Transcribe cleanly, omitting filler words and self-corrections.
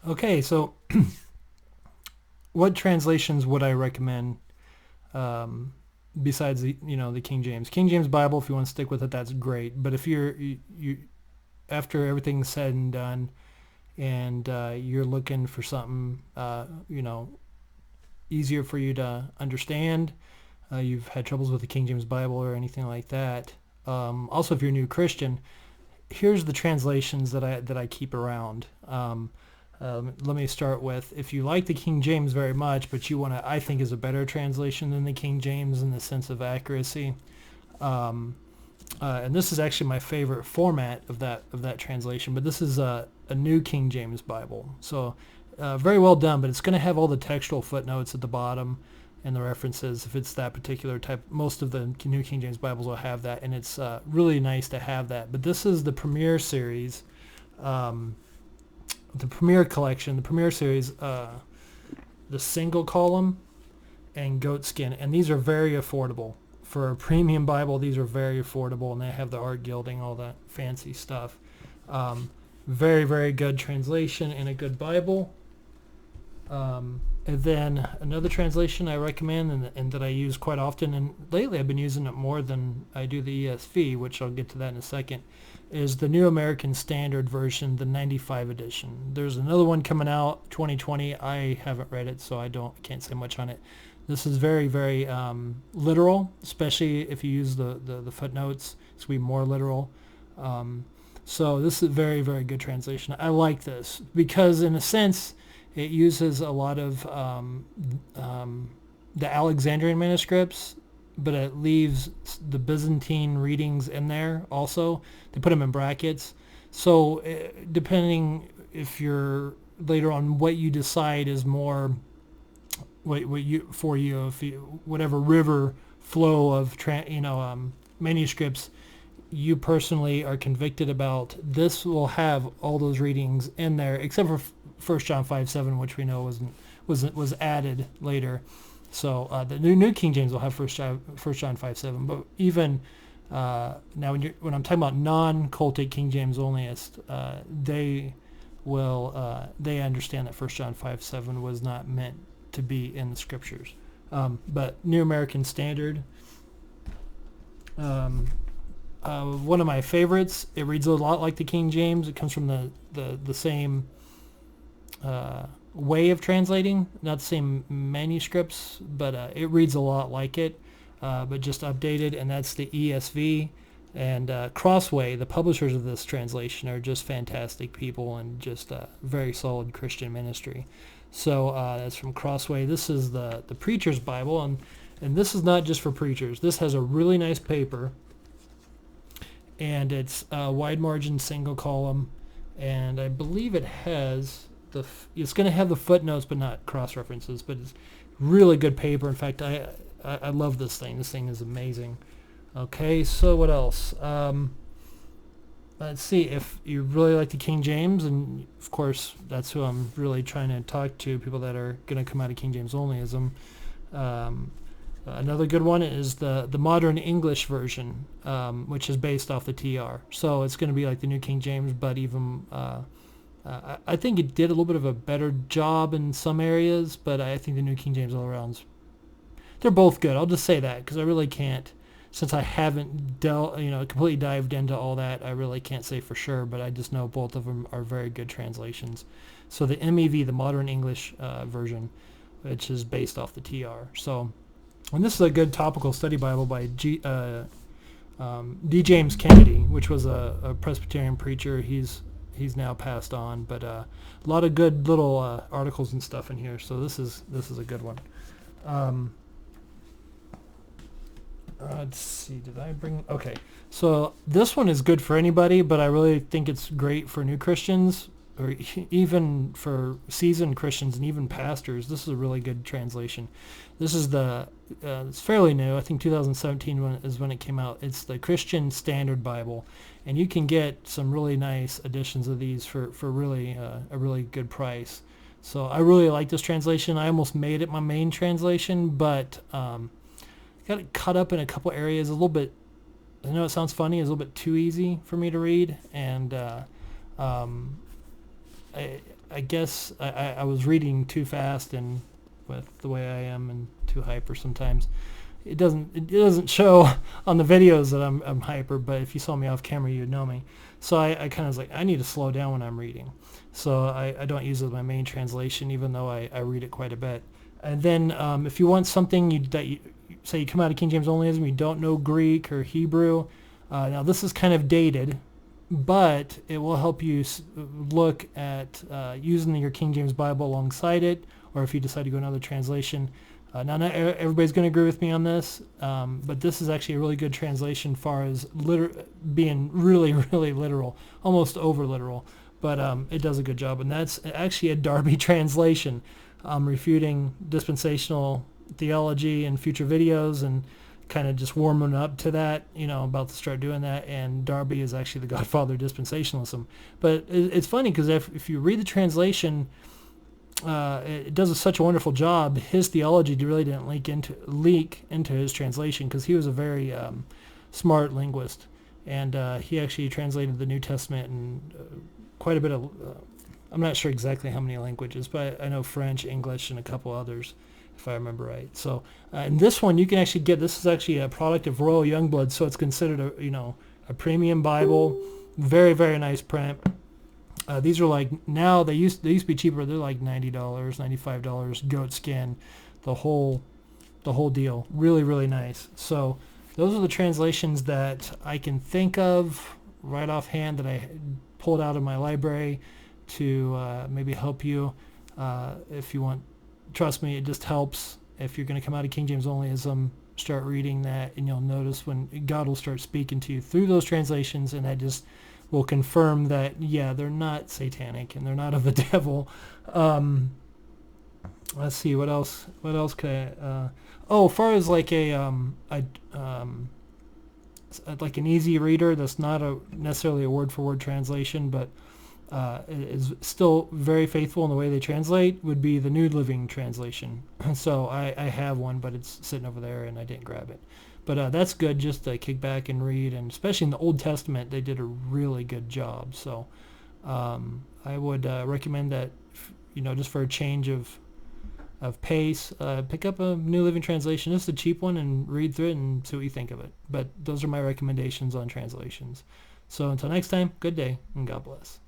Okay, so what translations would I recommend besides the King James? King James Bible, if you want to stick with it, that's great. But if you after everything's said and done, and you're looking for something easier for you to understand, you've had troubles with the King James Bible or anything like that. Also, if you're a new Christian, here's the translations that I keep around. Let me start with, if you like the King James very much, but you want to, I think, is a better translation than the King James in the sense of accuracy. And this is actually my favorite format of that translation. But this is a New King James Bible, so very well done. But it's going to have all the textual footnotes at the bottom and the references if it's that particular type. Most of the New King James Bibles will have that, and it's really nice to have that. But this is the Premier series. The Premier collection, the Premier series, the single column and goatskin, and these are very affordable. For a premium Bible, these are very affordable, and they have the art gilding, all that fancy stuff. Very, very good translation and a good Bible. And then another translation I recommend and that I use quite often, and lately I've been using it more than I do the ESV, which I'll get to that in a second, is the New American Standard Version, the 95 edition. There's another one coming out, 2020. I haven't read it, so can't say much on it. This is very, very literal, especially if you use the footnotes. It's going to be more literal. So this is a very, very good translation. I like this because, in a sense, it uses a lot of the Alexandrian manuscripts, but it leaves the Byzantine readings in there also. They put them in brackets. So depending if you're later on what you decide is more whatever river flow of manuscripts you personally are convicted about, this will have all those readings in there, except for 1 John 5:7, which we know was added later. So the New King James will have 1 John 5:7, but even now when I'm talking about non-cultic King James onlyists, they understand that 1 John 5:7 was not meant to be in the scriptures. But New American Standard, one of my favorites. It reads a lot like the King James. It comes from the same way of translating, not the same manuscripts, but it reads a lot like it, but just updated, and that's the ESV. And Crossway, the publishers of this translation, are just fantastic people and just a very solid Christian ministry. So that's from Crossway. This is the Preacher's Bible, and this is not just for preachers. This has a really nice paper, and it's wide margin single column, and I believe it has it's going to have the footnotes but not cross references, but it's really good paper. In fact, I love this thing. This thing is amazing. Okay, so what else? Let's see, if you really like the King James, and of course that's who I'm really trying to talk to, people that are going to come out of King James onlyism. Another good one is the Modern English version, which is based off the TR. So it's going to be like the New King James, but even I think it did a little bit of a better job in some areas, but I think the New King James all around, they're both good. I'll just say that because I really can't, since I haven't completely dived into all that, I really can't say for sure, but I just know both of them are very good translations. So the MEV, the Modern English version, which is based off the TR. So, and this is a good topical study Bible by D. James Kennedy, which was a Presbyterian preacher. He's now passed on, but a lot of good little articles and stuff in here. So this is a good one. Let's see, did I bring... Okay, so this one is good for anybody, but I really think it's great for new Christians, or even for seasoned Christians and even pastors. This is a really good translation. This is it's fairly new. I think 2017 is when it came out. It's the Christian Standard Bible, and you can get some really nice editions of these for really a really good price. So I really like this translation. I almost made it my main translation, but got it cut up in a couple areas a little bit. I know it sounds funny. It's a little bit too easy for me to read, and I guess I was reading too fast, and with the way I am and too hyper sometimes, it doesn't show on the videos that I'm hyper, but if you saw me off camera, you'd know me. So I kind of was like, I need to slow down when I'm reading. So I don't use it as my main translation, even though I read it quite a bit. And then if you want something that you say you come out of King James Onlyism, you don't know Greek or Hebrew. Now this is kind of dated, but it will help you look at using your King James Bible alongside it, or if you decide to go another translation. Now, not everybody's going to agree with me on this, but this is actually a really good translation as far as being really, really literal, almost over literal, but it does a good job. And that's actually a Darby translation, refuting dispensational theology in future videos and kind of just warming up to that, about to start doing that. And Darby is actually the godfather of dispensationalism. But it's funny because if you read the translation, it does such a wonderful job. His theology really didn't leak into his translation because he was a very smart linguist, and he actually translated the New Testament in quite a bit of, I'm not sure exactly how many languages, but I know French, English, and a couple others, if I remember right. So in this one, you can actually this is actually a product of Royal Youngblood, so it's considered a premium Bible, very, very nice print. These are like, now they used to be cheaper. They're like $90, $95, goat skin, the whole deal. Really, really nice. So those are the translations that I can think of right offhand that I pulled out of my library to maybe help you if you want. Trust me, it just helps. If you're going to come out of King James Onlyism, start reading that, and you'll notice when God will start speaking to you through those translations, and that just will confirm that, yeah, they're not satanic and they're not of the devil. Let's see, what else could I, as far as like like an easy reader that's not necessarily a word-for-word translation, but is still very faithful in the way they translate, would be the New Living Translation. So I have one, but it's sitting over there and I didn't grab it. But that's good just to kick back and read, and especially in the Old Testament, they did a really good job. So I would recommend that, just for a change of pace, pick up a New Living Translation, just a cheap one, and read through it and see what you think of it. But those are my recommendations on translations. So until next time, good day, and God bless.